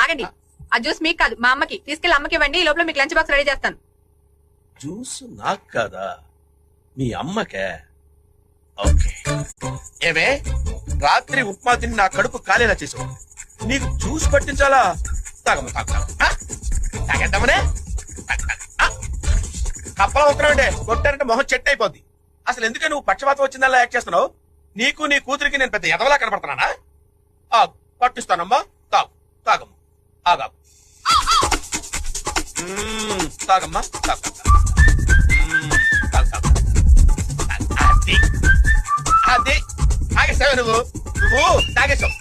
ఆగండి, ఆ జ్యూస్ మీకు కాదు మా అమ్మకి. తీసుకెళ్లి అమ్మకి ఇవ్వండి, ఈ లోపల మీకు లంచ్ బాక్స్ రెడీ చేస్తాను. జ్యూస్ నాకు కాదా, మీ అమ్మకే? ఓకే. ఏమే, రాత్రి ఉప్మా తిని నా కడుపు కాలేలా చేసావు, నీకు జ్యూస్ పట్టించాలా? తాగమ్మ తాగేద్దామనే. కప్పల ఉత్తరం అంటే కొట్టారంటే మొహం చెట్టు అయిపోద్ది. అసలు ఎందుకే నువ్వు పక్షపాతం వచ్చిందల్లా యాక్ట్ చేస్తున్నావు? నీకు నీ కూతురికి నేను పెద్ద ఎదవలా కనపడుతున్నానా? పట్టిస్తానమ్మా, తాగు తాగమ్మ, ఆగా తాగమ్మా, అది అది తాగేసావు నువ్వు తాగేసావు.